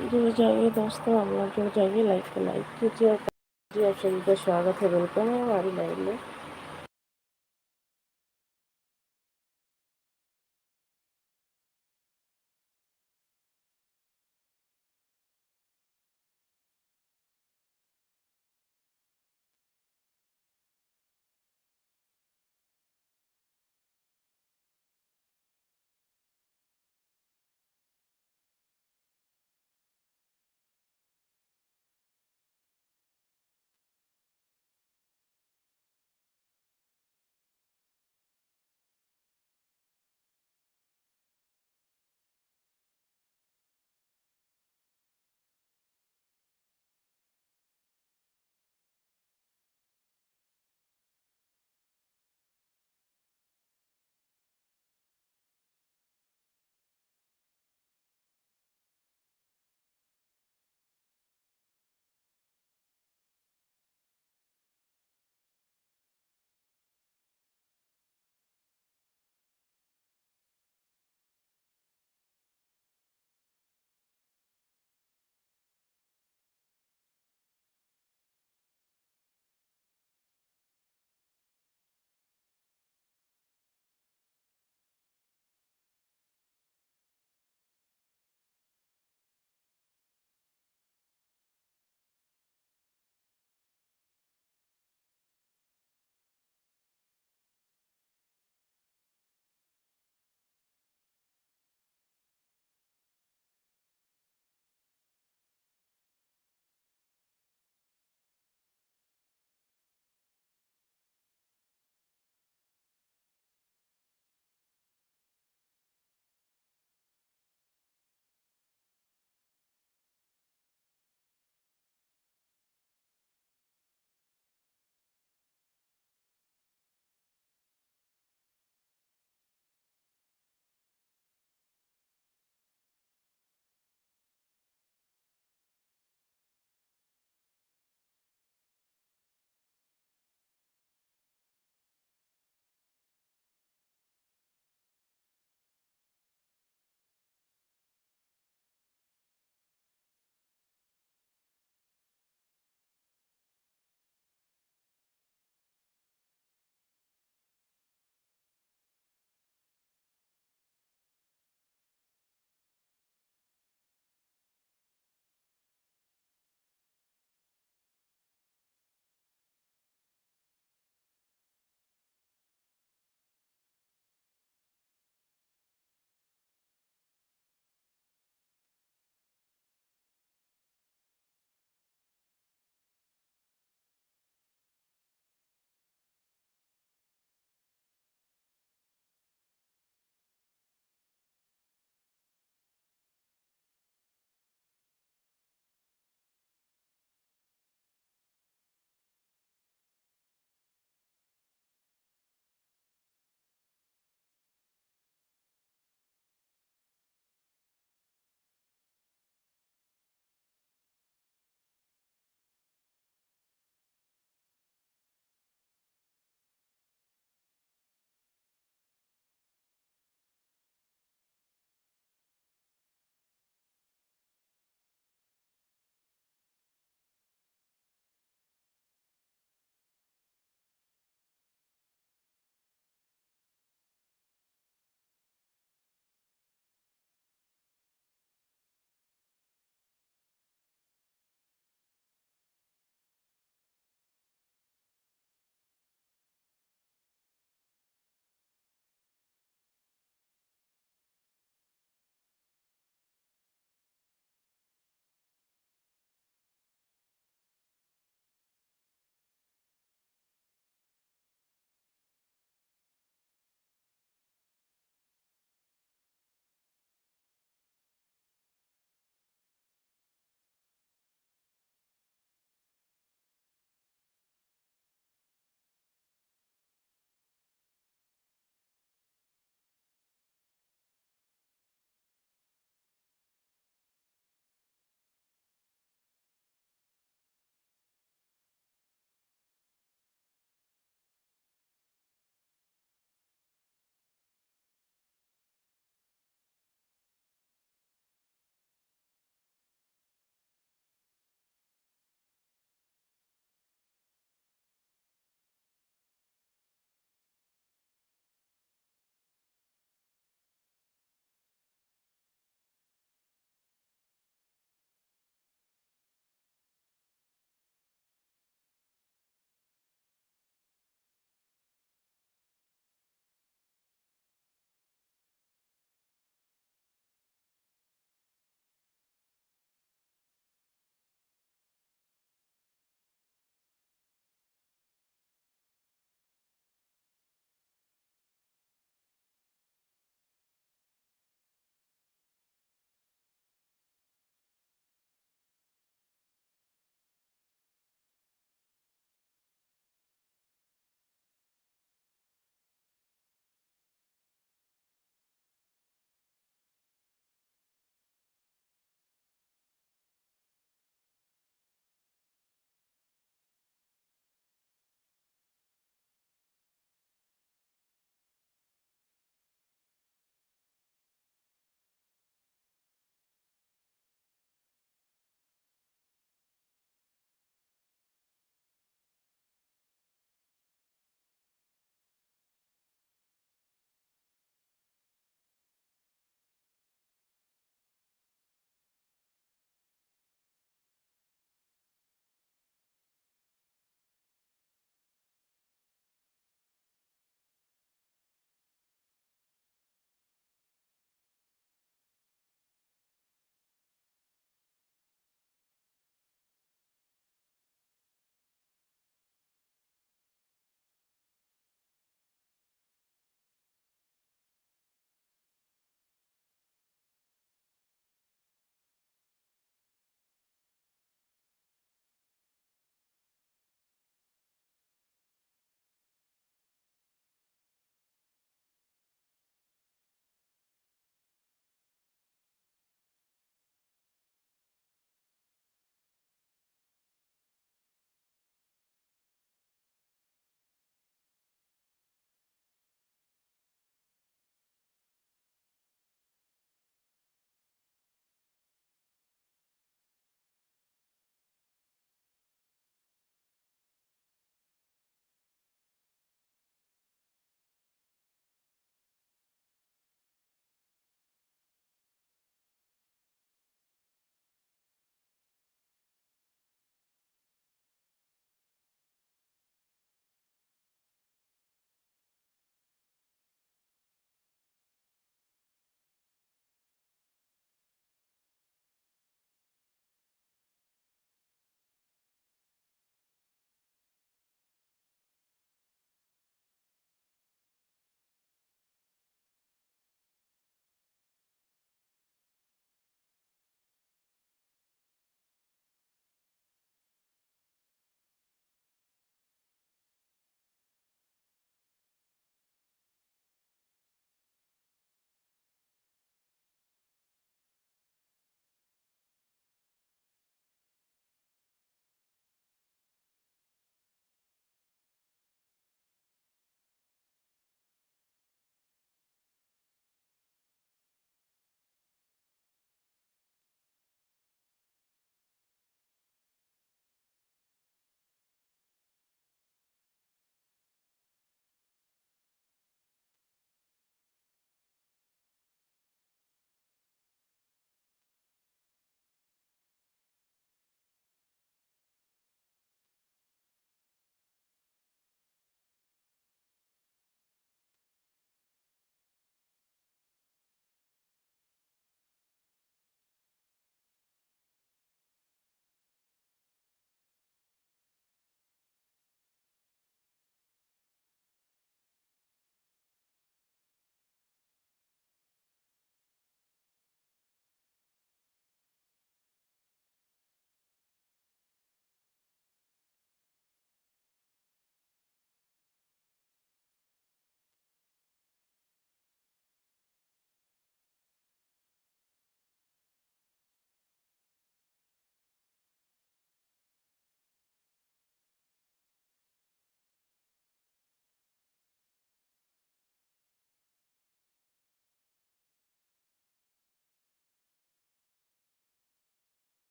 जुड़ जाइए दोस्तों, हम लोग जुड़ जाइए, लाइक को लाइक कीजिए और जी आप सभी का स्वागत है, वेलकम है हमारी लाइव में।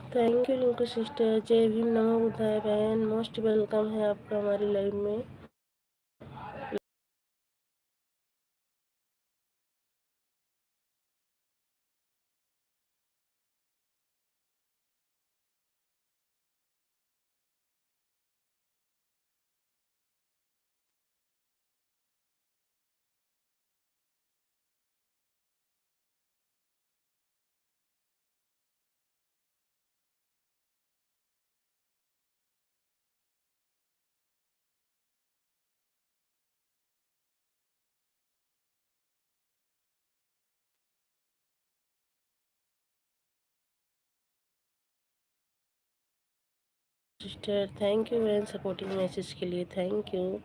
Thank you Rinku sister. जय भीम, नमो बुद्धाय बहन, मोस्ट वेलकम है आपका हमारी लाइव में। सिस्टर थैंक यू बहन सपोर्टिंग मैसेज के लिए, थैंक यू।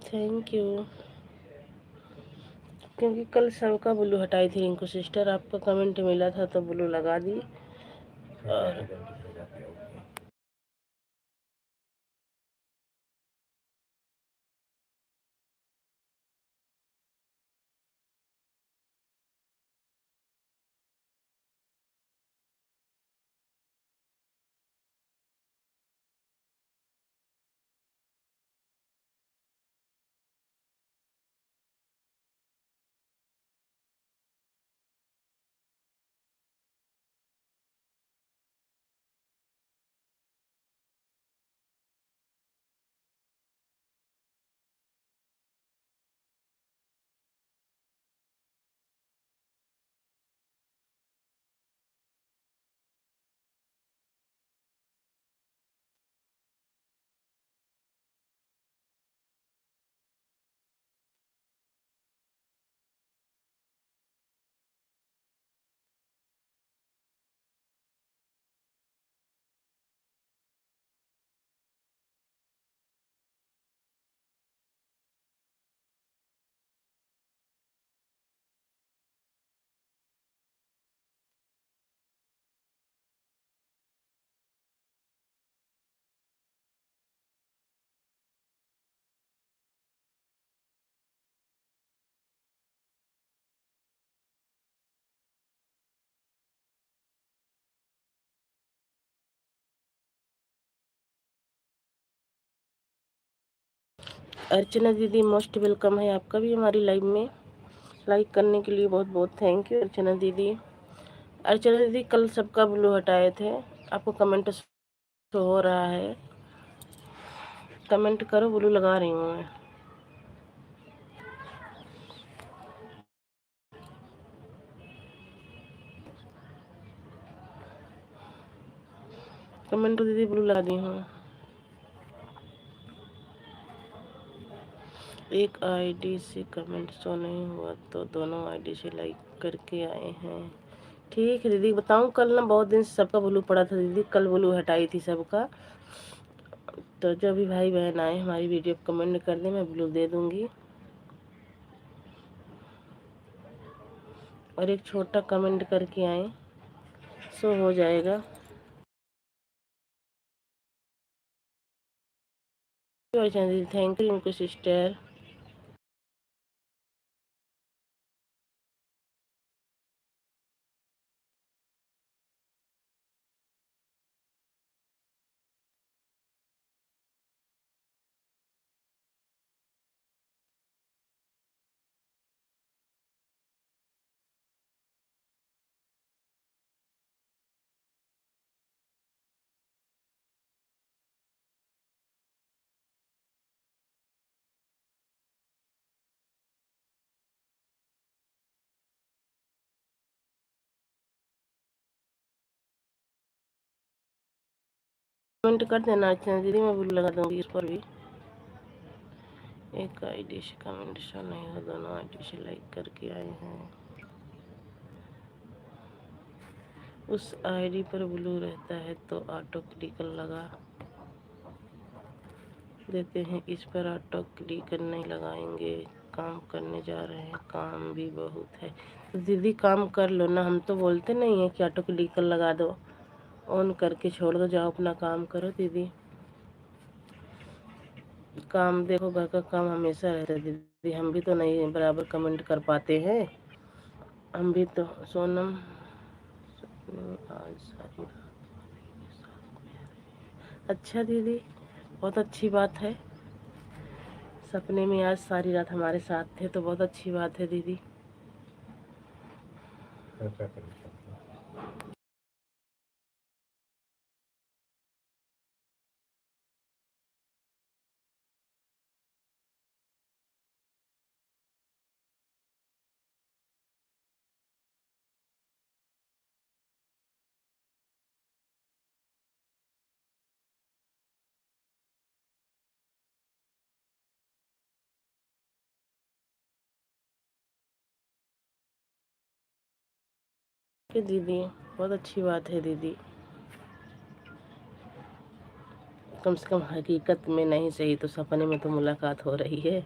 Thank you. क्योंकि कल सबका ब्लू हटाई थी रिंकू सिस्टर, आपका कमेंट मिला था तो ब्लू लगा दी। और अर्चना दीदी मोस्ट वेलकम है आपका भी हमारी लाइव में। लाइक करने के लिए बहुत बहुत थैंक यू अर्चना दीदी। अर्चना दीदी कल सबका ब्लू हटाए थे, आपको कमेंट शो हो रहा है, कमेंट करो, ब्लू लगा रही हूँ मैं। कमेंट दीदी ब्लू लगा दी हूँ। एक आईडी से कमेंट शो नहीं हुआ तो दोनों आईडी से लाइक करके आए हैं। ठीक है दीदी, बताऊँ कल ना बहुत दिन से सबका ब्लू पड़ा था दीदी, कल ब्लू हटाई थी सबका। तो जो भी भाई बहन आए हमारी वीडियो को कमेंट कर दें, मैं ब्लू दे दूँगी। और एक छोटा कमेंट करके आए, शो हो जाएगा। दीदी थैंक यू उनको सिस्टर। कमेंट कर देना अच्छा दीदी, मैं ब्लू लगा दूँगी इस पर भी। एक आईडी से कमेंट शो नहीं हो, दोनों आईडी से लाइक करके आए हैं। उस आईडी पर ब्लू रहता है तो ऑटो क्लिक लगा देते हैं, इस पर ऑटो क्लिक नहीं लगाएंगे। काम करने जा रहे हैं, काम भी बहुत है। तो दीदी काम कर लो ना, हम तो बोलते नहीं है कि ऑटो क्लिक लगा दो, ऑन करके छोड़ दो, जाओ अपना काम करो दीदी। काम देखो, घर का काम हमेशा रहता है दीदी, हम भी तो नहीं बराबर कमेंट कर पाते हैं। हम भी तो सोनम आज सारी रात। अच्छा दीदी, बहुत अच्छी बात है। सपने में आज सारी रात हमारे साथ थे तो बहुत अच्छी बात है दीदी। कि दीदी बहुत अच्छी बात है दीदी, कम से कम हकीकत में नहीं सही तो सपने में तो मुलाकात हो रही है।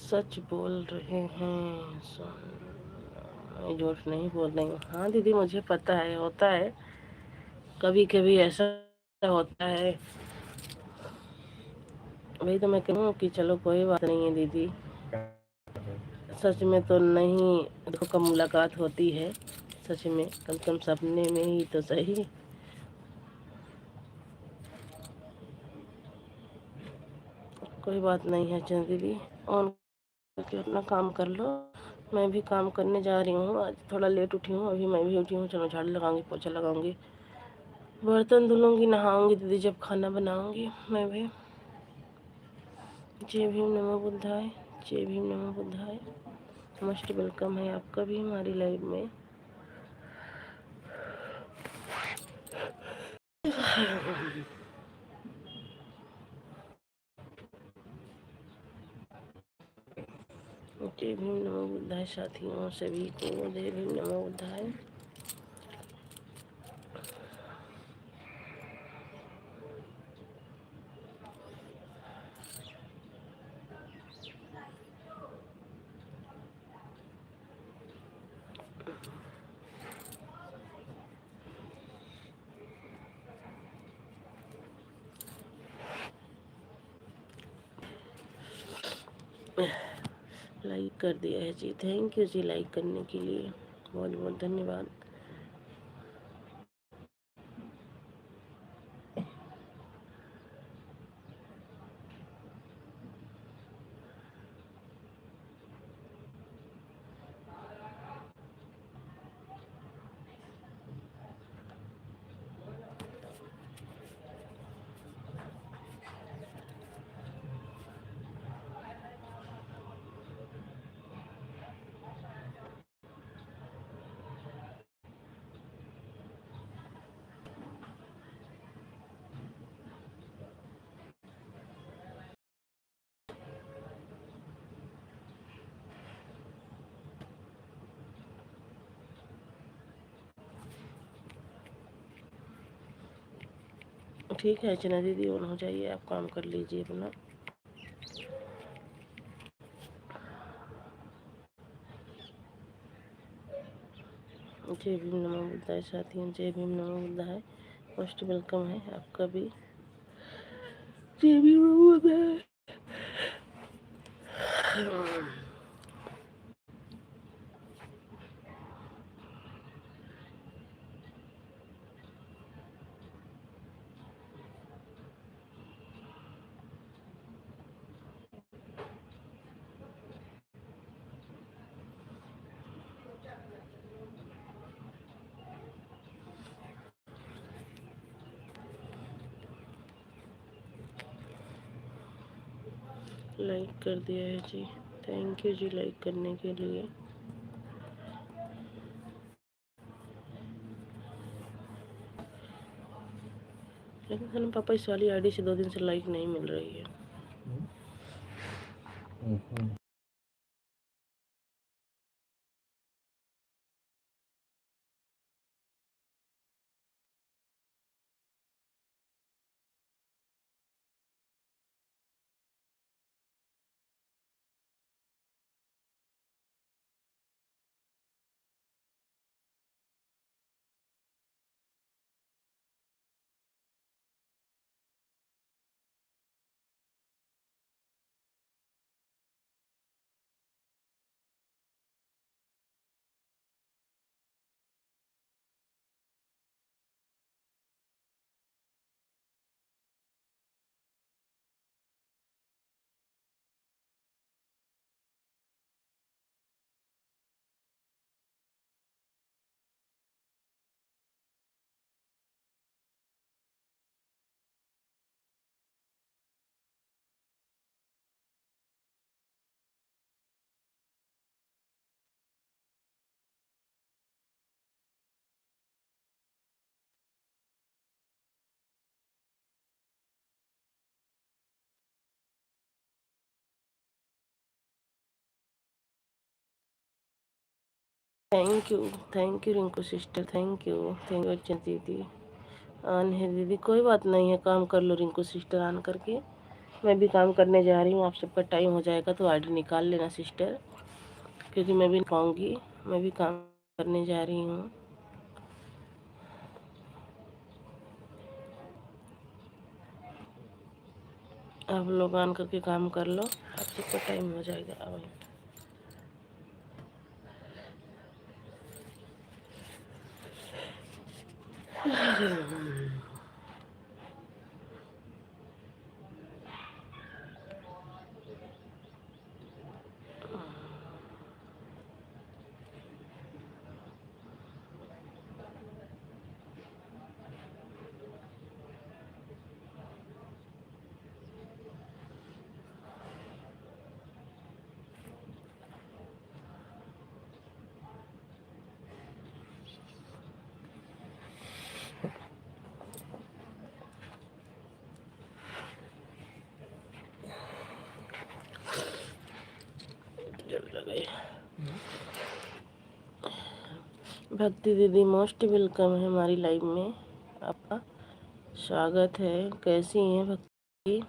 सच बोल रहे हैं मैं झूठ नहीं बोल रही हूँ। हाँ दीदी मुझे पता है, होता है कभी कभी ऐसा होता है। वही तो मैं कहूँ कि चलो कोई बात नहीं है दीदी, सच में तो नहीं देखो कब मुलाकात होती है, सच में कम से कम सपने में ही तो सही। कोई बात नहीं है चंद दीदी, ऑन करके अपना काम कर लो। मैं भी काम करने जा रही हूँ, आज थोड़ा लेट उठी हूँ, अभी मैं भी उठी हूँ। चलो झाड़ू लगाऊंगी, पोछा लगाऊंगी, बर्तन धुलूंगी, नहाऊंगी दीदी, जब खाना बनाऊंगी मैं भी। जय भीम नमो बुद्धाय, जय भीम नमो बुद्धाय। मोस्ट वेलकम है आपका भी हमारी लाइव में। जय भीम नमो बुद्धाय साथियों, सभी को जय भीम नमो बुद्धाय। लाइक कर दिया है जी, थैंक यू जी लाइक करने के लिए, बहुत बहुत धन्यवाद। ठीक है अर्चना दीदी, ऑन हो जाइए, आप काम कर लीजिए अपना। जय भीम नमो बुद्धाय साथियों, जय भीम नमो बुद्धाय। मोस्ट वेलकम है आपका भी, जय भीम नमो बुद्धाय। लाइक कर दिया है जी। थैंक यू जी लाइक करने के लिए। लेकिन सनम पापा इस वाली आईडी से 2 दिन से लाइक नहीं मिल रही है। Thank you Rinku sister, thank you अच्छा दीदी। ऑन है दीदी, कोई बात नहीं है, काम कर लो रिंकू सिस्टर ऑन करके। मैं भी काम करने जा रही हूँ, आप सबका टाइम हो जाएगा तो आईडी निकाल लेना सिस्टर, क्योंकि मैं भी नहीं पाऊँगी, मैं भी काम करने जा रही हूँ। आप लोग ऑन करके काम कर लो, आप सबका टाइम हो जाएगा। अब जल्द गए। भक्ति दीदी मोस्ट वेलकम है हमारी लाइव में, आपका स्वागत है। कैसी हैं भक्ति?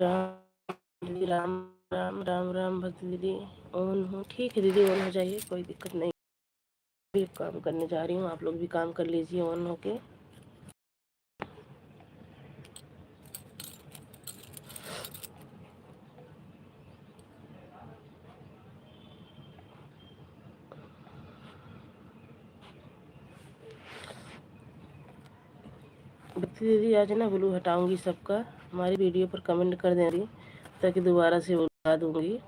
राम दीदी, राम राम राम राम। भक्ति दीदी ऑन हो? ठीक है दीदी, ऑन हो जाइए, कोई दिक्कत नहीं। भी काम करने जा रही हूँ, आप लोग भी काम कर लीजिए ऑन होके। भक्ति दीदी आज ना ब्लू हटाऊंगी सबका, हमारी वीडियो पर कमेंट कर दे रही, ताकि दोबारा से वो लगा दूंगी।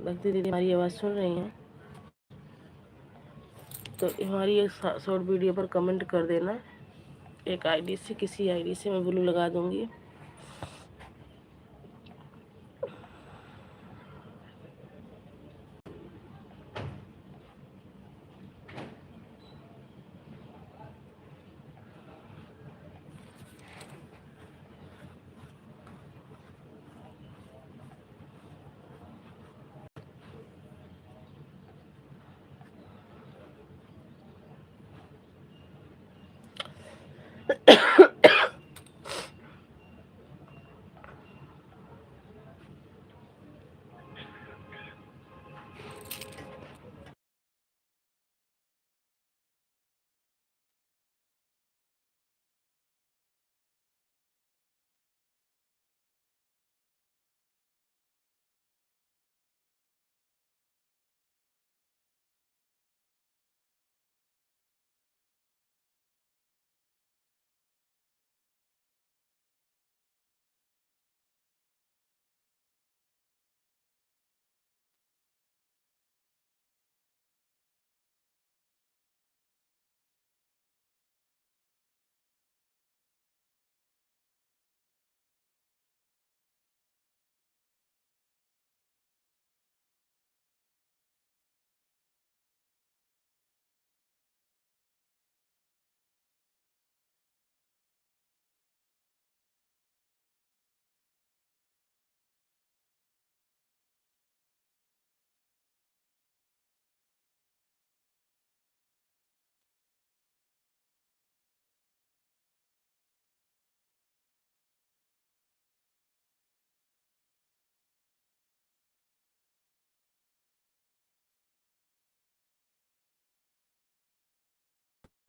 भक्ति दीदी हमारी आवाज़ सुन रही हैं तो हमारी एक शॉर्ट वीडियो पर कमेंट कर देना, एक आईडी से, किसी आईडी से मैं ब्लू लगा दूंगी।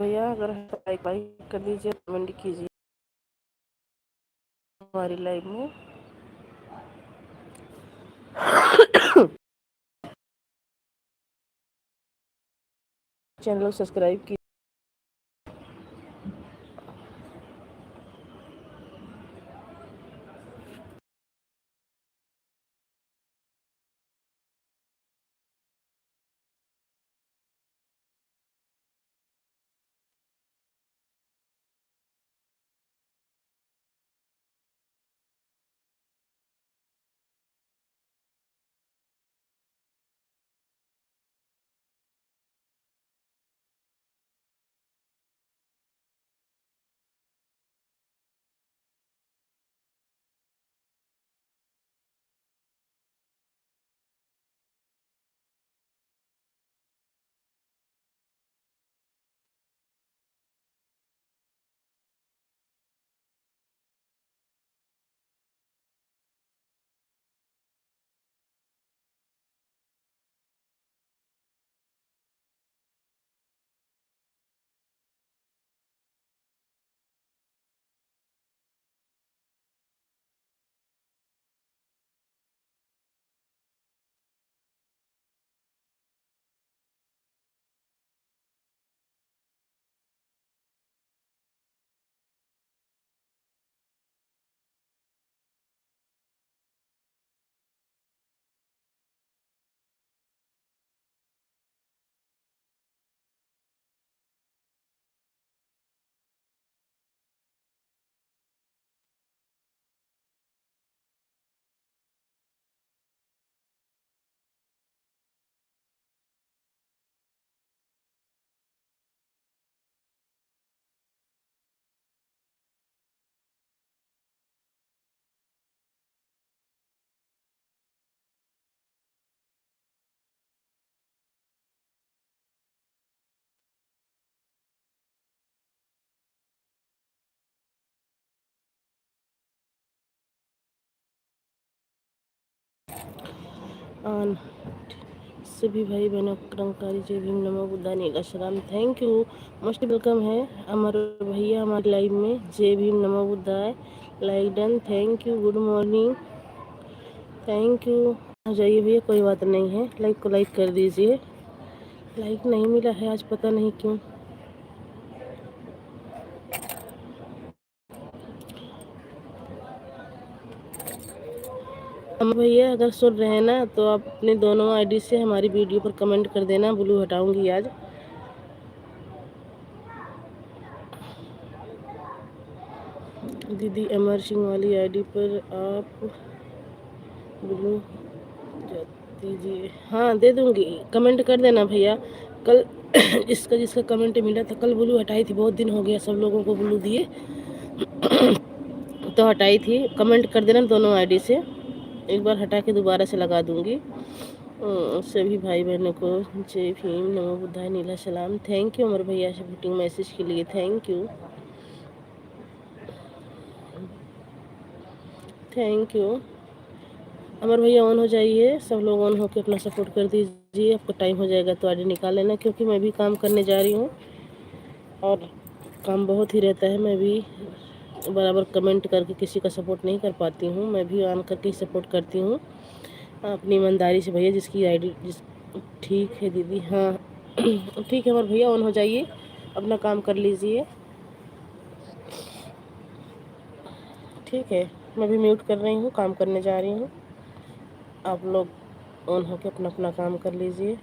भैया अगर लाइक लाइक कर दीजिए, कमेंट कीजिए हमारी लाइव में। चैनल को सब्सक्राइब कीजिए। सभी भाई बहनों को निरंकारी जय भीम, नमो बुद्धाय, नीलाशराम, थैंक यू, मोस्ट वेलकम है अमर भैया हमारे लाइव में। जय भीम, नमो बुद्धाय, like done, thank you, good morning, thank you. आ जाइए भैया, कोई बात नहीं है, लाइक को लाइक कर दीजिए। लाइक नहीं मिला है आज, पता नहीं क्यों। अमर भैया अगर सुन रहे हैं ना तो आप अपने दोनों आईडी से हमारी वीडियो पर कमेंट कर देना, ब्लू हटाऊंगी आज। दीदी अमर सिंह वाली आईडी पर आप ब्लू दीजिए। हाँ दे दूंगी, कमेंट कर देना भैया। कल जिसका जिसका कमेंट मिला था, कल ब्लू हटाई थी, बहुत दिन हो गया सब लोगों को ब्लू दिए तो हटाई थी। कमेंट कर देना दोनों आईडी से, एक बार हटा के दोबारा से लगा दूंगी। सभी भाई बहनों को जय भीम, नमो बुद्धाय, नीला सलाम, थैंक यू अमर भैया सपोर्टिंग मैसेज के लिए, थैंक यू, थैंक यू। अमर भैया ऑन हो जाइए, सब लोग ऑन होकर अपना सपोर्ट कर दीजिए। आपको टाइम हो जाएगा तो आईडी निकाल लेना, क्योंकि मैं भी काम करने जा रही हूँ और काम बहुत ही रहता है। मैं भी बराबर कमेंट करके किसी का सपोर्ट नहीं कर पाती हूँ, मैं भी ऑन करके ही सपोर्ट करती हूँ अपनी ईमानदारी से। भैया जिसकी आईडी जिस ठीक है दीदी, हाँ ठीक है अमर भैया, ऑन हो जाइए, अपना काम कर लीजिए, ठीक है। मैं भी म्यूट कर रही हूँ, काम करने जा रही हूँ, आप लोग ऑन होकर अपना अपना काम कर लीजिए।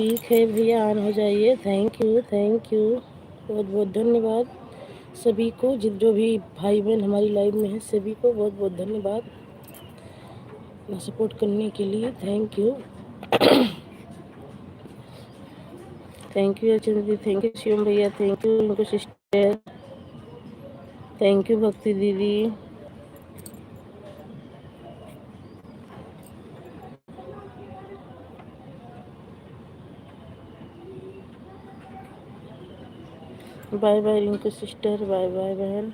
ठीक है भैया, ऑन हो जाइए। थैंक यू, थैंक यू, बहुत बहुत धन्यवाद सभी को, जो भी भाई बहन हमारी लाइव में हैं सभी को बहुत बहुत धन्यवाद सपोर्ट करने के लिए। Thank you, thank you Archana दीदी, थैंक यू शिवम भैया, थैंक यू इनको सिस्टर, थैंक यू भक्ति दीदी। Bye bye Rinku sister, bye bye बहन।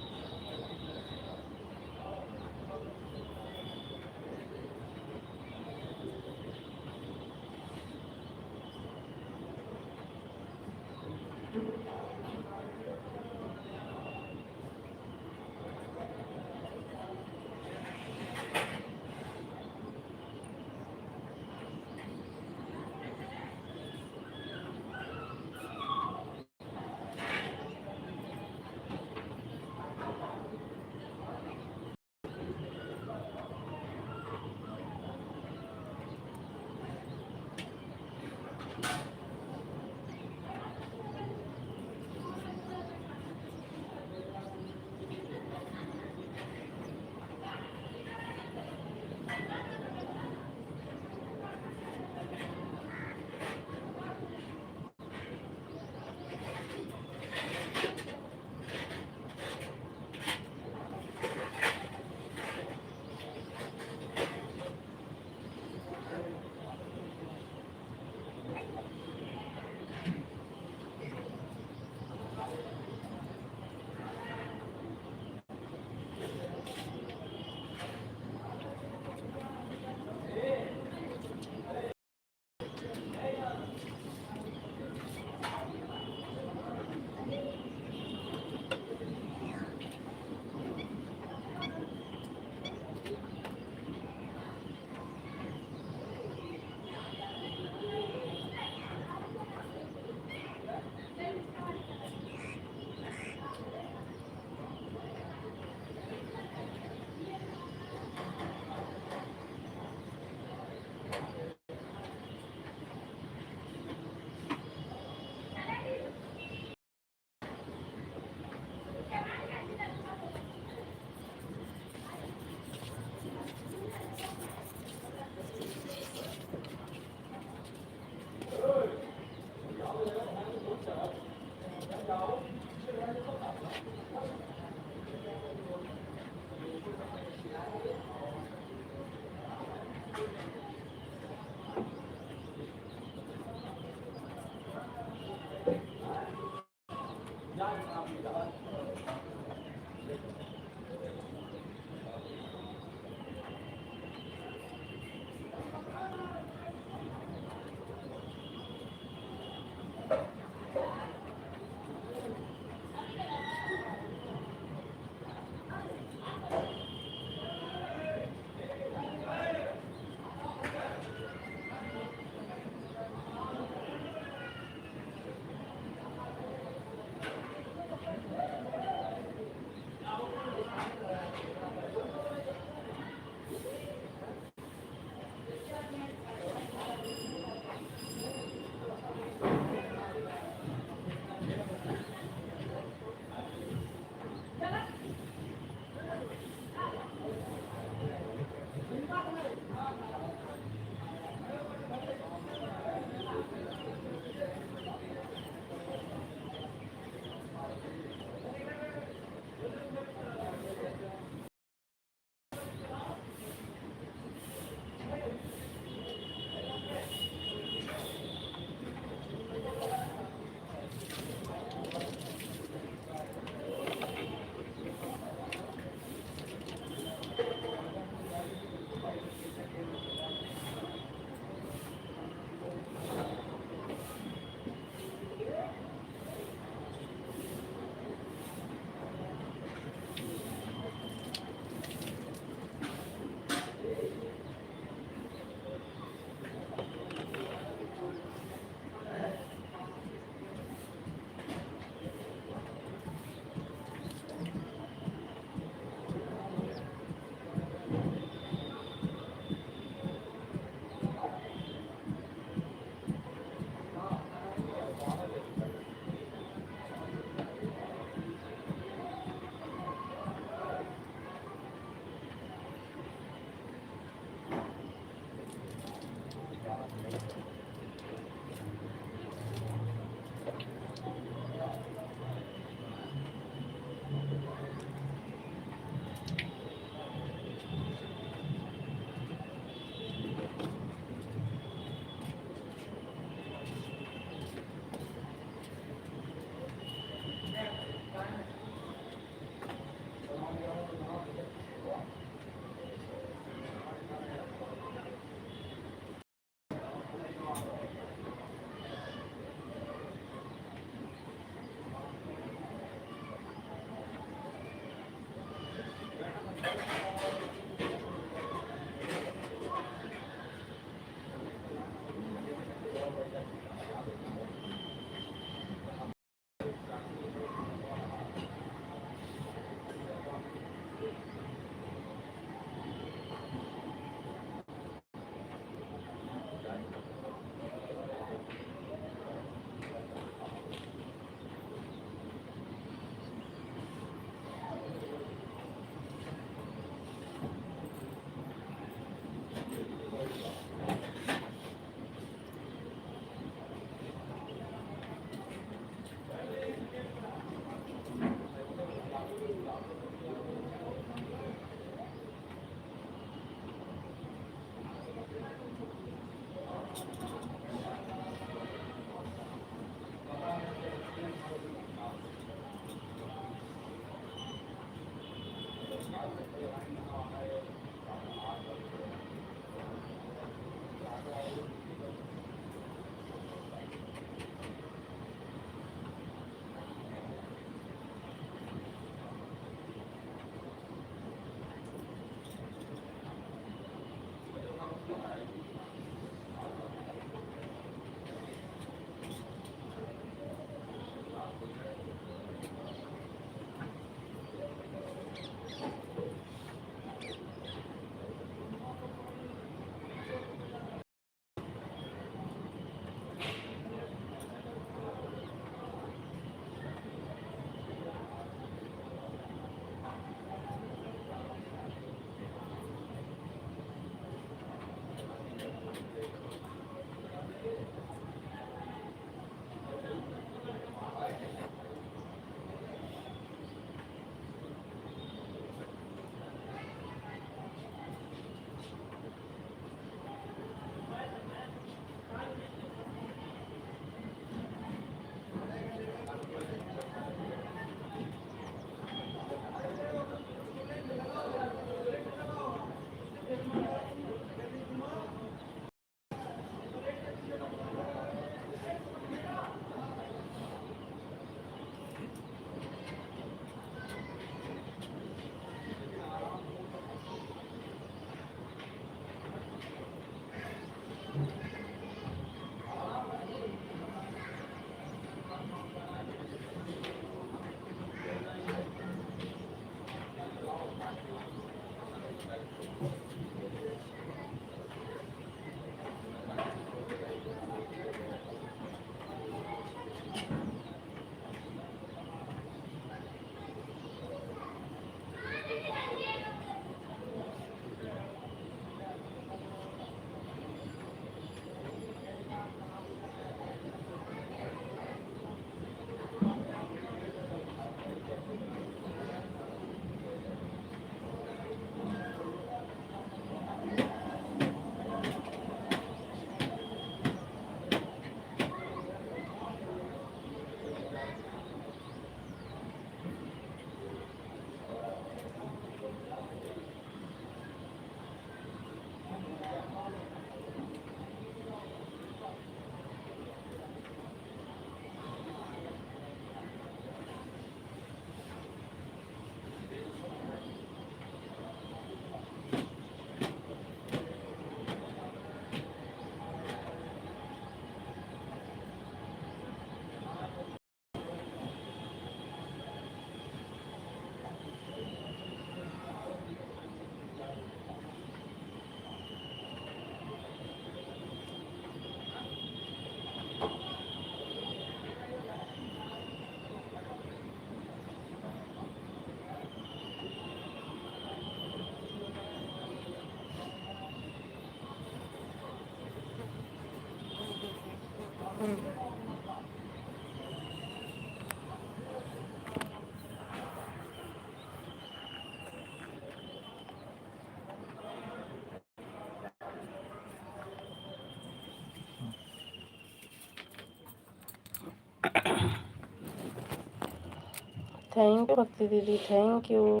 थैंक यू भक्ति दीदी, thank you.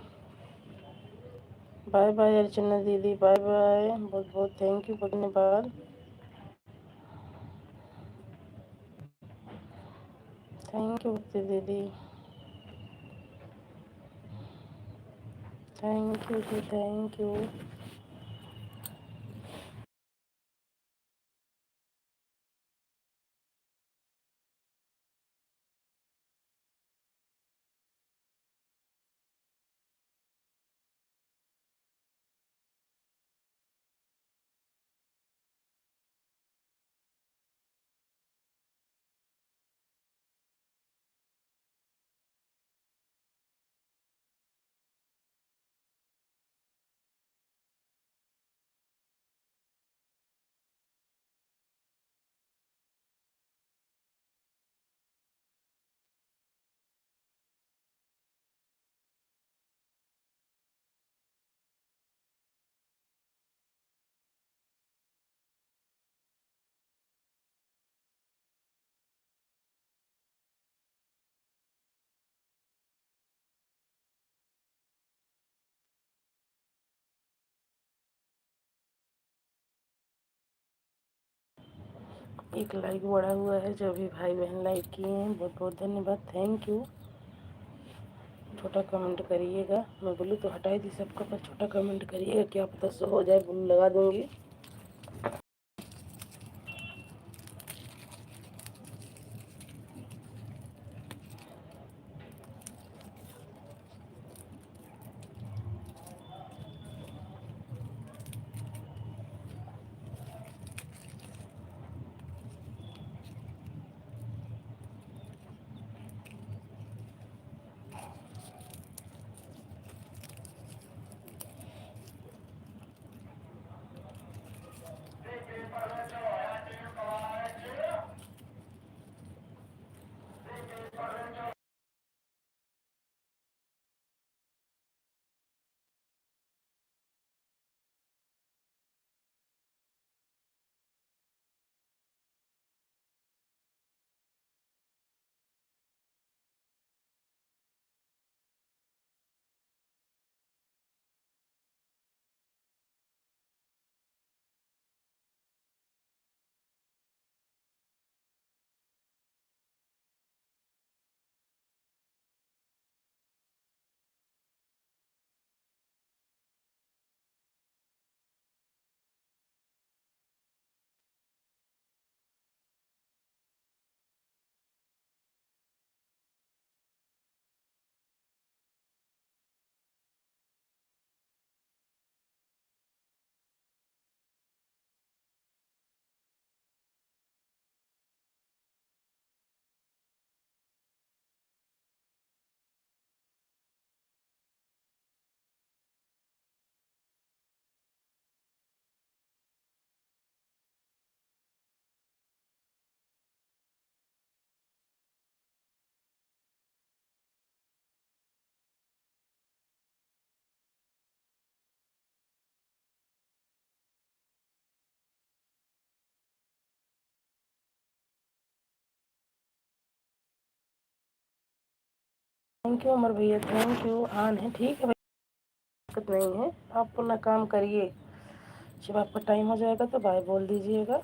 Bye bye Archana दीदी, बाय बाय, बहुत बहुत थैंक यू, बहुत धन्यवाद। थैंक यू भक्ति दीदी, थैंक यू जी, थैंक यू। एक लाइक बढ़ा हुआ है, जो भी भाई बहन लाइक किए हैं बहुत बहुत धन्यवाद, थैंक यू। छोटा कमेंट करिएगा, मैं बोलूँ तो हटा ही थी सबका, पर छोटा कमेंट करिएगा, क्या पता सो हो जाए, बोलूँ लगा दूंगी। थैंक यू अमर भैया, थैंक यू। ऑन है, ठीक है भाई, दिक्कत नहीं है, आप अपना काम करिए, जब आपका टाइम हो जाएगा तो बाय बोल दीजिएगा।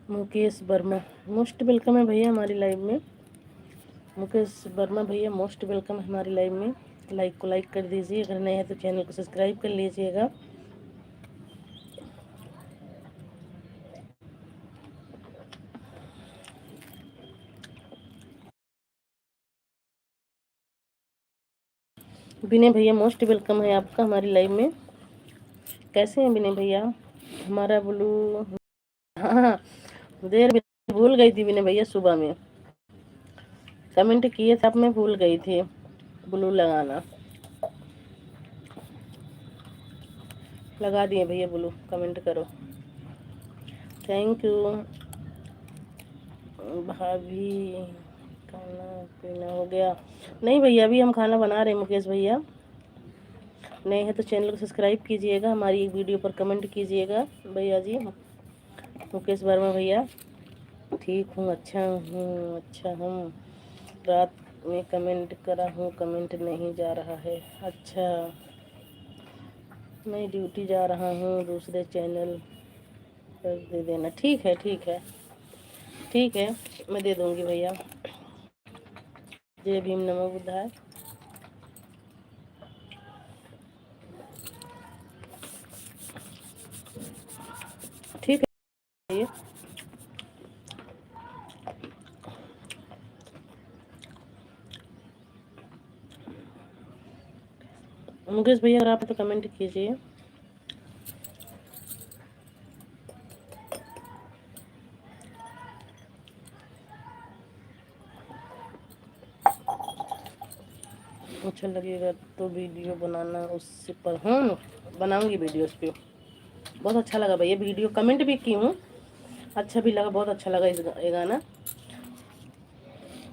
मुकेश वर्मा मोस्ट वेलकम है भैया हमारी लाइव में। मुकेश वर्मा भैया मोस्ट वेलकम है हमारी लाइव में। लाइक को लाइक कर दीजिए, अगर नए हैं तो चैनल को सब्सक्राइब कर लीजिएगा। विनय भैया मोस्ट वेलकम है आपका हमारी लाइव में। कैसे हैं विनय भैया? हमारा ब्लू, हाँ देर में भूल गई थी विनय भैया, सुबह में कमेंट किए थे आप, मैं भूल गई थी ब्लू लगाना। लगा दिए भैया ब्लू, कमेंट करो। थैंक यू भाभी। खाना पीना हो गया? नहीं भैया, अभी हम खाना बना रहे हैं। मुकेश भैया नए हैं तो चैनल को सब्सक्राइब कीजिएगा, हमारी एक वीडियो पर कमेंट कीजिएगा भैया जी। मुकेश वर्मा भैया ठीक हूँ, अच्छा हूँ, अच्छा हूँ। रात में कमेंट करा हूँ, कमेंट नहीं जा रहा है। अच्छा, मैं ड्यूटी जा रहा हूँ, दूसरे चैनल पर दे देना। ठीक है ठीक है ठीक है, मैं दे दूँगी भैया। जय भीम, नमो बुद्धाय। ठीक है। मुकेश भैया अगर आप तो कमेंट कीजिए। अच्छा लगेगा तो वीडियो बनाना उससे पर। बनाऊंगी वीडियो उस पर। बहुत अच्छा लगा भैया वीडियो, कमेंट भी की हूँ, अच्छा भी लगा, बहुत अच्छा लगा ये गाना।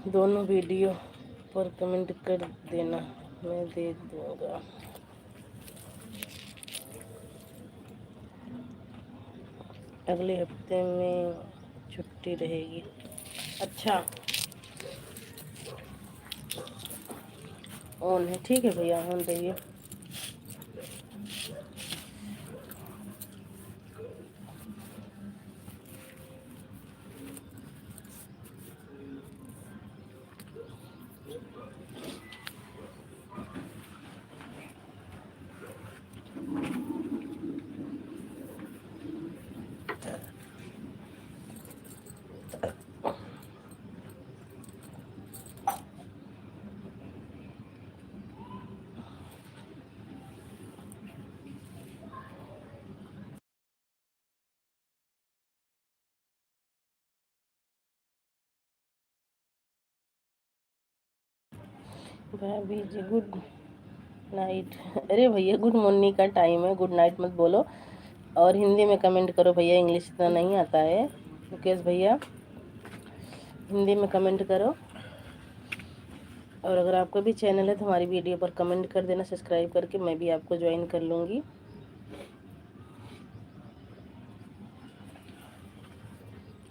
दोनों वीडियो पर कमेंट कर देना, मैं दे दूँगा। अगले हफ्ते में छुट्टी रहेगी। अच्छा, ऑन है, ठीक है भैया, ऑन रहिए। भाभी जी गुड नाइट। अरे भैया गुड मॉर्निंग का टाइम है, गुड नाइट मत बोलो। और हिंदी में कमेंट करो भैया, इंग्लिश इतना नहीं आता है। मुकेश भैया हिंदी में कमेंट करो। और अगर आपका भी चैनल है तो हमारी वीडियो पर कमेंट कर देना, सब्सक्राइब करके मैं भी आपको ज्वाइन कर लूँगी।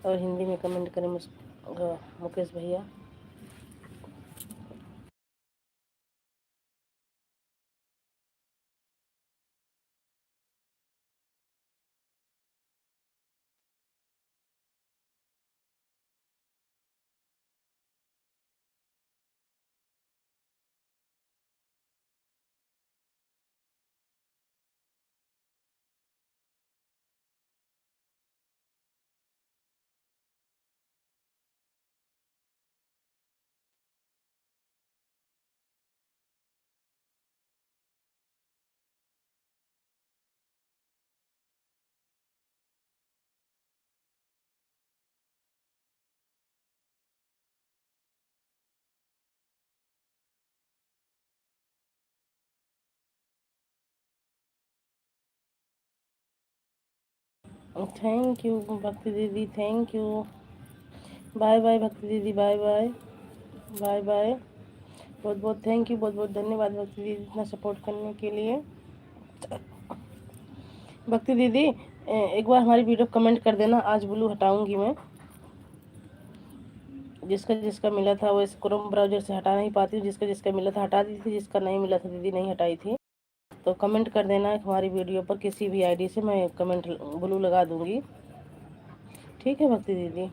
और हिंदी में कमेंट करें मुकेश भैया। थैंक यू भक्ति दीदी, थैंक यू। बाय बाय भक्ति दीदी, बाय बाय, बाय बाय। बहुत बहुत थैंक यू, बहुत बहुत धन्यवाद भक्ति दीदी इतना सपोर्ट करने के लिए। भक्ति दीदी एक बार हमारी वीडियो कमेंट कर देना, आज ब्लू हटाऊंगी मैं। जिसका जिसका मिला था वो इस क्रोम ब्राउजर से हटा नहीं पाती हूँ, जिसका जिसका मिला था हटा दी थी, जिसका नहीं मिला था दीदी नहीं हटाई थी। तो कमेंट कर देना हमारी वीडियो पर, किसी भी आईडी से मैं कमेंट ब्लू लगा दूंगी। ठीक है भक्ति दीदी।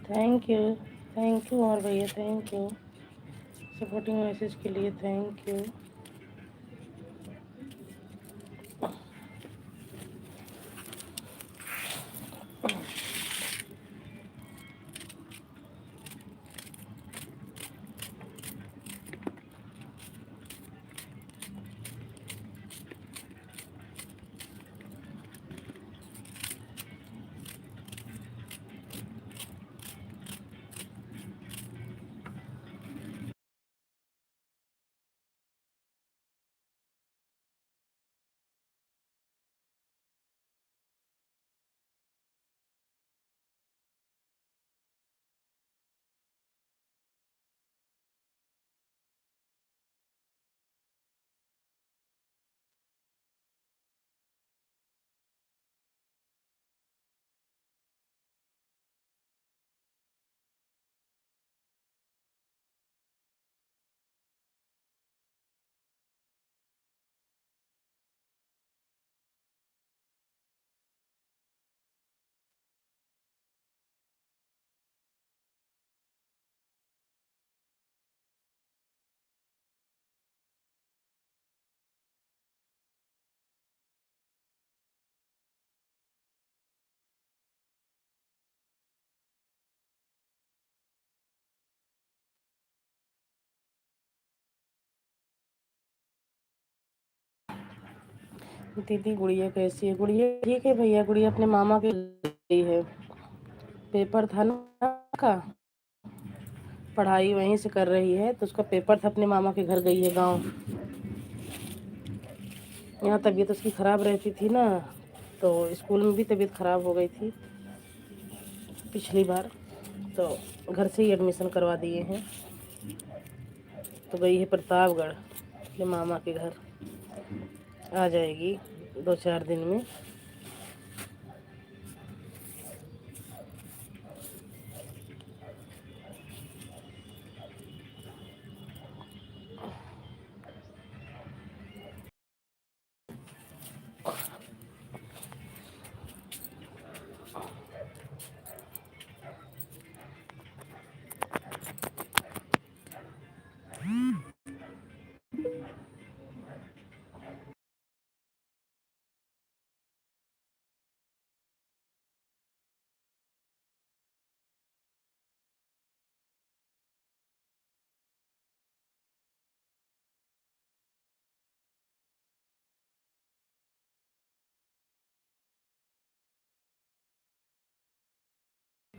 थैंक यू और भैया, थैंक यू सपोर्टिंग मैसेज के लिए, थैंक यू। दीदी गुड़िया कैसी है? गुड़िया ठीक है भैया, गुड़िया अपने मामा के गई है, पेपर था ना का, पढ़ाई वहीं से कर रही है, तो उसका पेपर था, अपने मामा के घर गई है गांव। यहाँ तबीयत उसकी ख़राब रहती थी ना, तो स्कूल में भी तबीयत ख़राब हो गई थी पिछली बार, तो घर से ही एडमिशन करवा दिए हैं। तो गई है प्रतापगढ़ अपने मामा के घर, आ जाएगी 2-4 दिन में।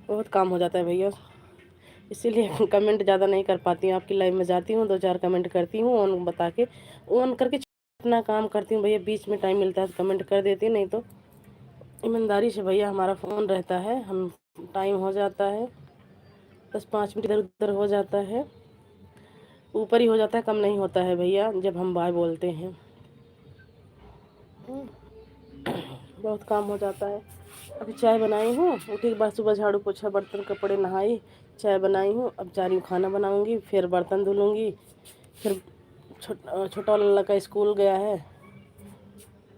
बहुत काम हो जाता है भैया, इसीलिए कमेंट ज़्यादा नहीं कर पाती हूँ। आपकी लाइव में जाती हूँ, 2-4 कमेंट करती हूँ, ऑन बता के ऑन करके अपना काम करती हूँ भैया। बीच में टाइम मिलता है तो कमेंट कर देती हूँ, नहीं तो ईमानदारी से भैया हमारा फ़ोन रहता है, हम टाइम हो जाता है 10-5 मिनट इधर उधर हो जाता है, ऊपर ही हो जाता है, कम नहीं होता है भैया जब हम बाय बोलते हैं। बहुत काम हो जाता है। अभी चाय बनाई हूँ, उठी के बाद सुबह झाड़ू पोछा बर्तन कपड़े नहाई, चाय बनाई हूँ, अब जा रही हूँ खाना बनाऊँगी, फिर बर्तन धुलूँगी, फिर छोटा वाला लड़का स्कूल गया है,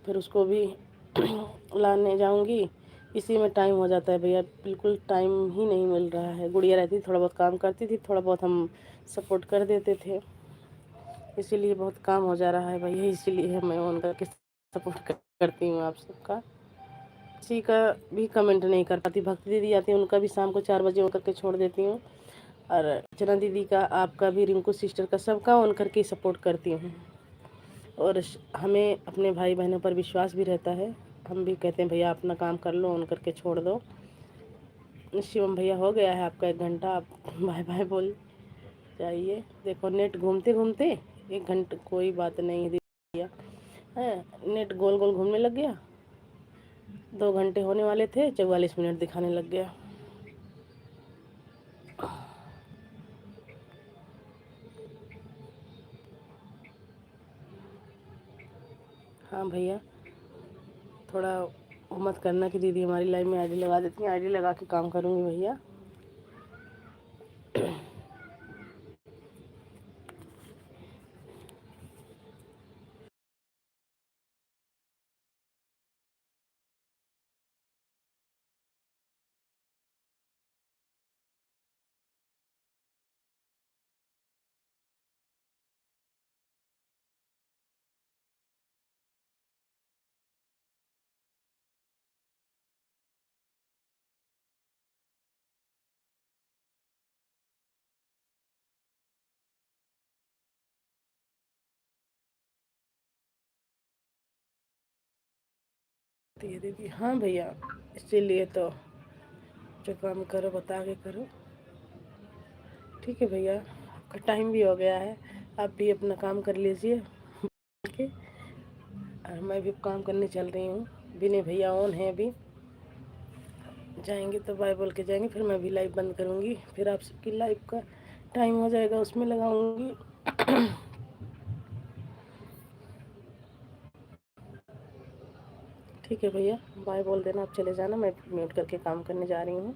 फिर उसको भी लाने जाऊँगी। इसी में टाइम हो जाता है भैया, बिल्कुल टाइम ही नहीं मिल रहा है। गुड़िया रहती थोड़ा बहुत काम करती थी, थोड़ा बहुत हम सपोर्ट कर देते थे, इसीलिए बहुत काम हो जा रहा है भैया, इसीलिए मैं ऑन करके सपोर्ट करती हूँ आप सबका। किसी का भी कमेंट नहीं कर पाती। भक्ति दीदी आती हैं, उनका भी शाम को 4 बजे ऑन करके छोड़ देती हूँ, और चना दीदी का, आपका भी, रिंकू सिस्टर का, सबका ऑन करके सपोर्ट करती हूँ। और हमें अपने भाई बहनों पर विश्वास भी रहता है, हम भी कहते हैं भैया अपना काम कर लो, ऑन करके छोड़ दो। शिवम भैया हो गया है आपका 1 घंटा, आप बाय बाय बोल जाइए। देखो नेट घूमते घूमते 1 घंटे, कोई बात नहीं भैया है, नेट गोल गोल घूमने लग गया, 2 घंटे होने वाले थे, 44 मिनट दिखाने लग गया। हाँ भैया, थोड़ा वो मत करना कि दीदी हमारी लाइव में आईडी लगा देती हैं, आईडी लगा के काम करूँगी भैया। दीदी हाँ भैया, इसीलिए तो जो काम करो बता के करो। ठीक है भैया, आपका टाइम भी हो गया है, आप भी अपना काम कर लीजिए के, और मैं भी काम करने चल रही हूँ। विनय भैया ऑन है अभी, जाएंगे तो बाय बोल के जाएंगे, फिर मैं भी लाइव बंद करूँगी, फिर आप सबकी लाइव का टाइम हो जाएगा उसमें लगाऊँगी। ठीक है भैया, बाय बोल देना, आप चले जाना, मैं म्यूट करके काम करने जा रही हूँ।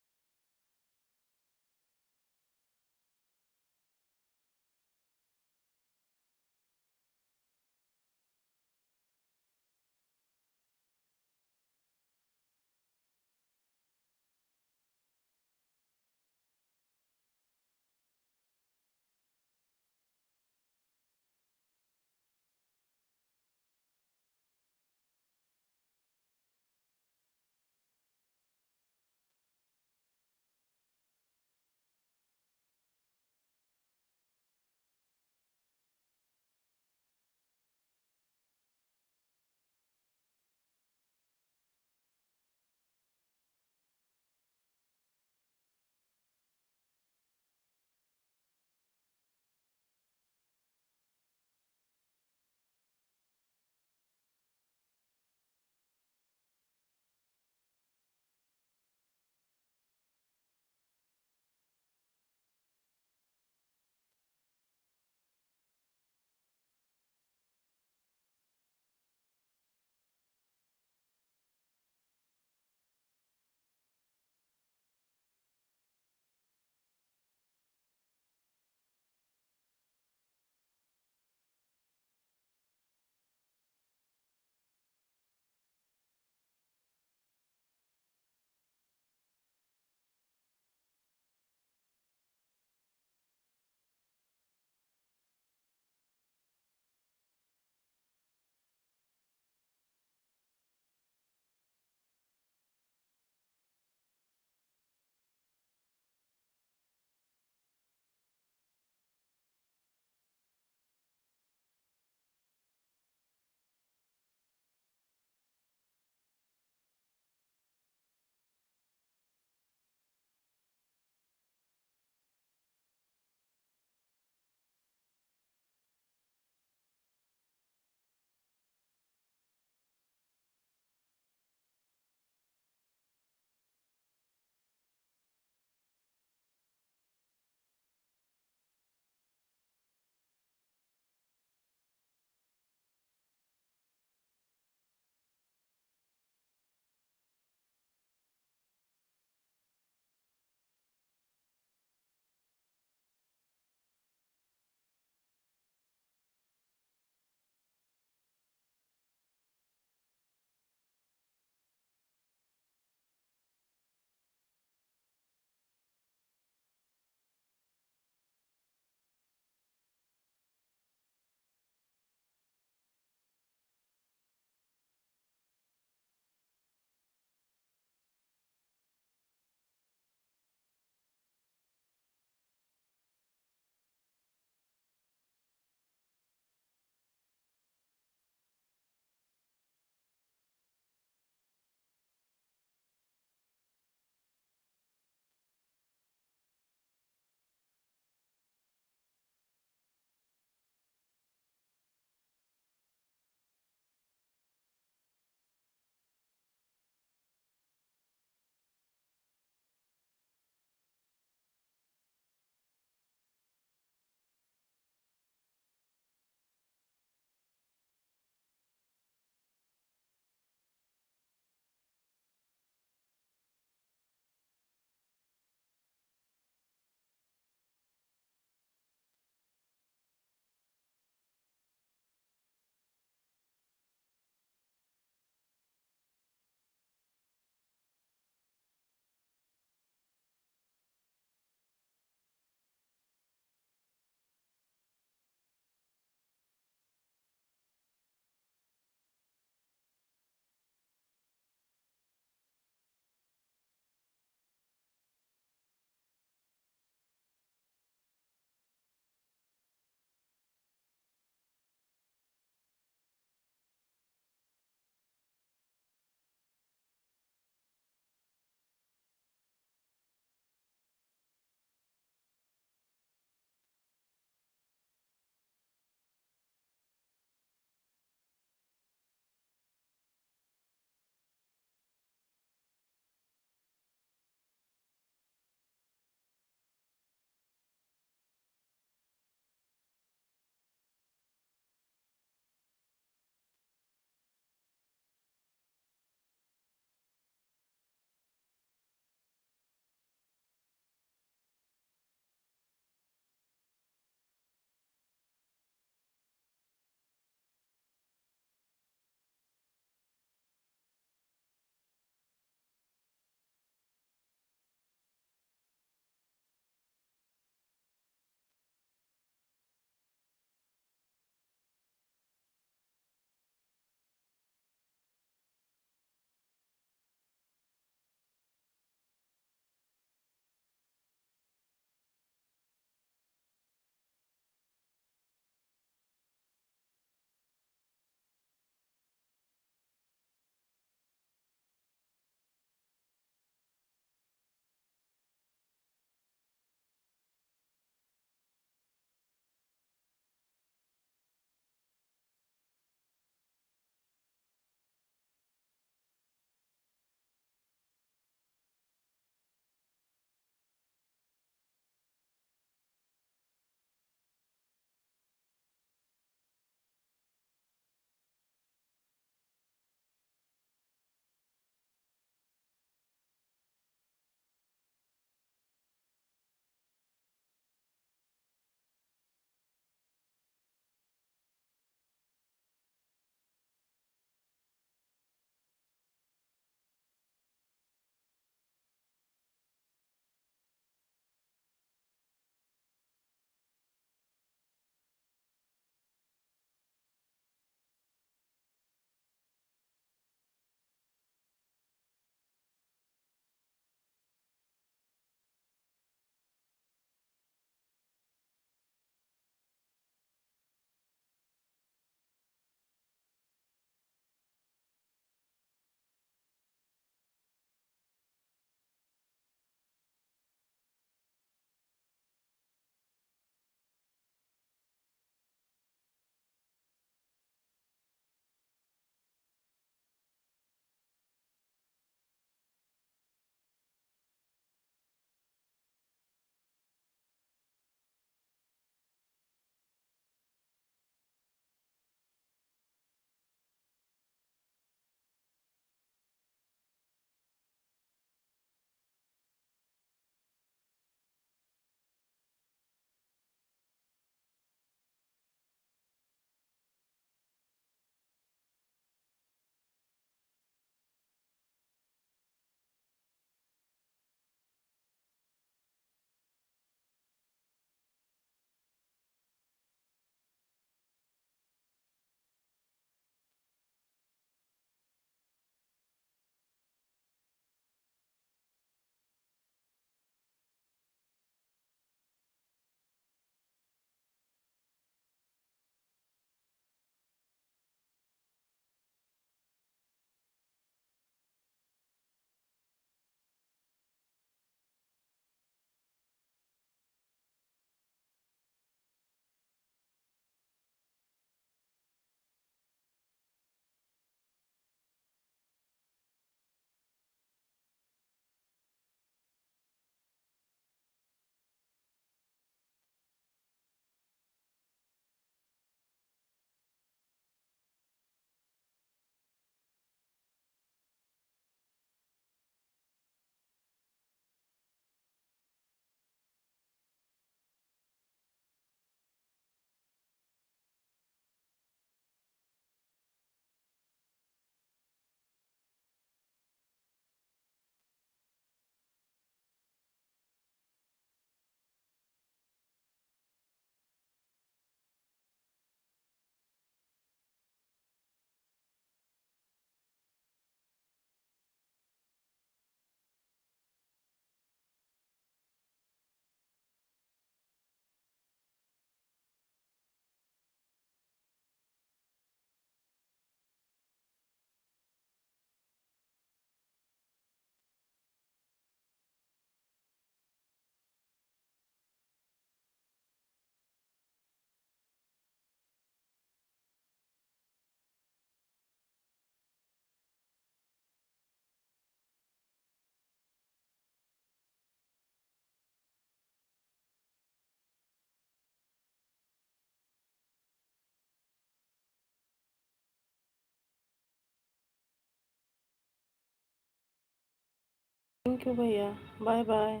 थैंक यू भैया। Bye bye.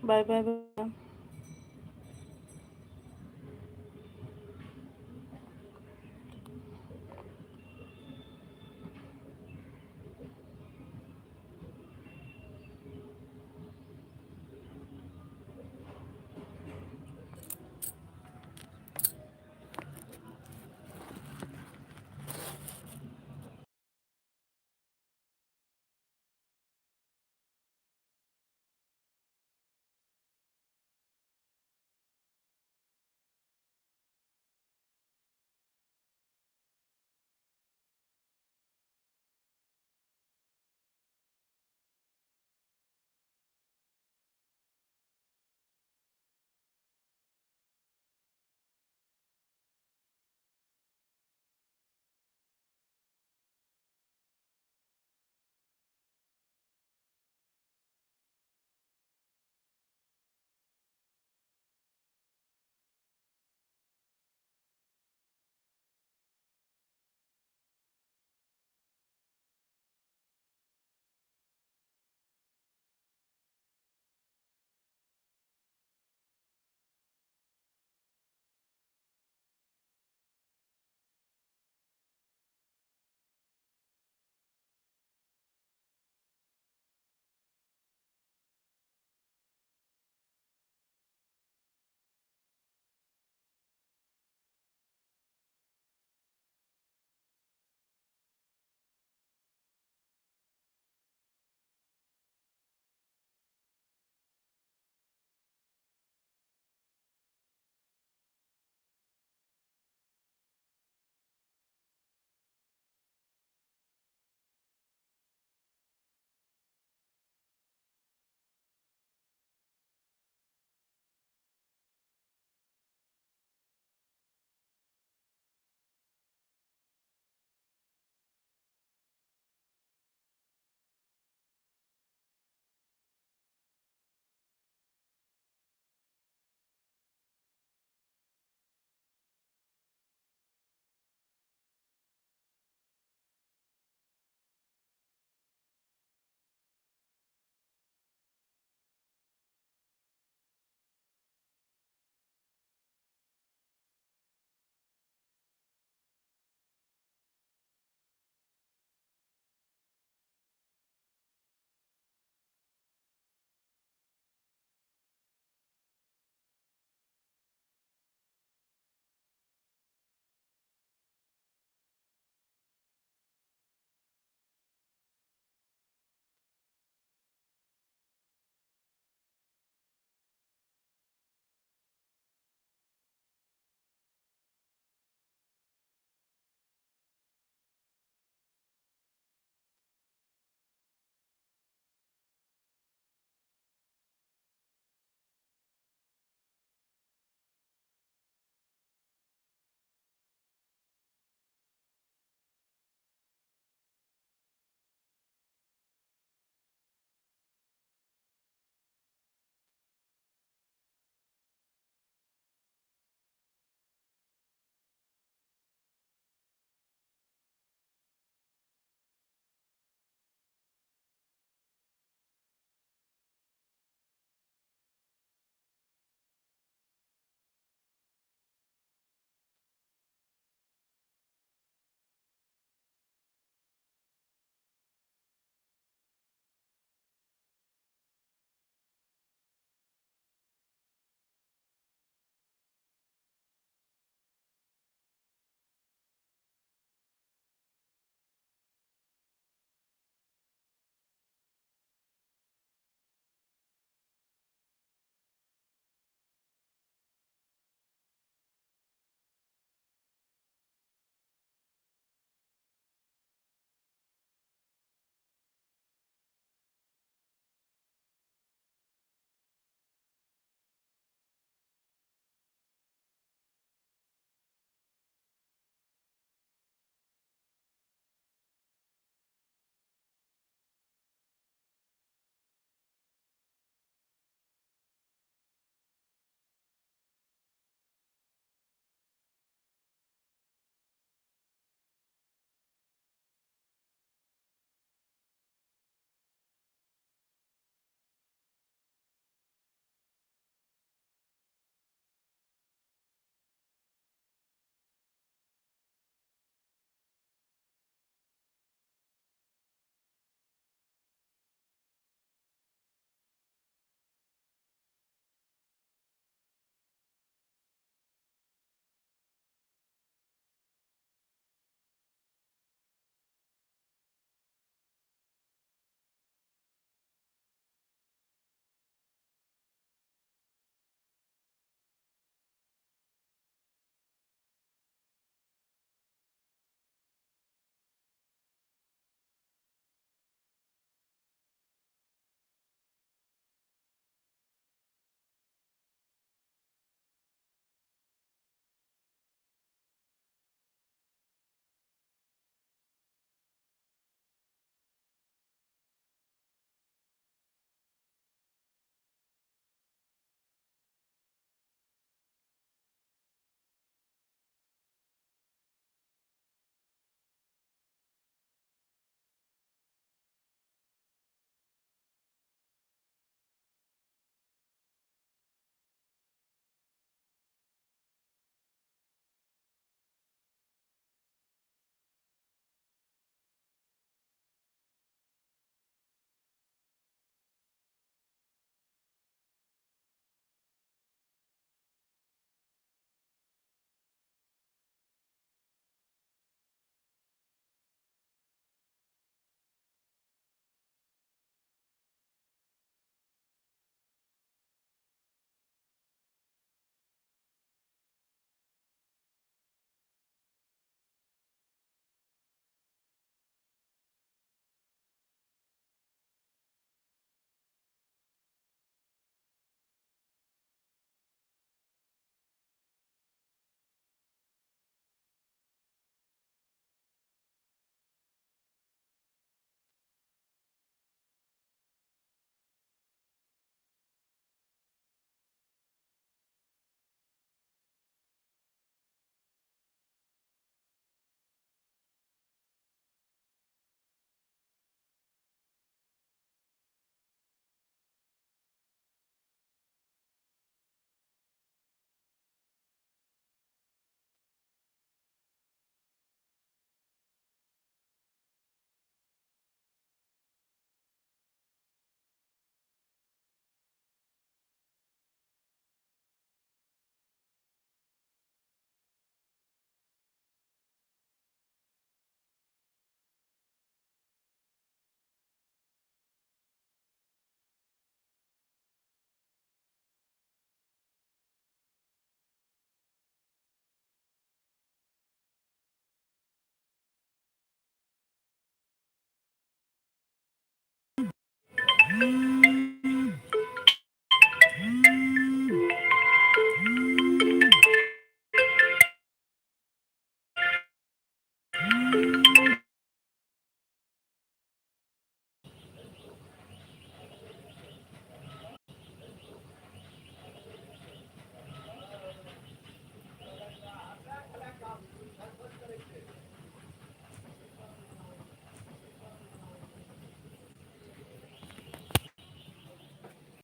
बाय बाय भैया।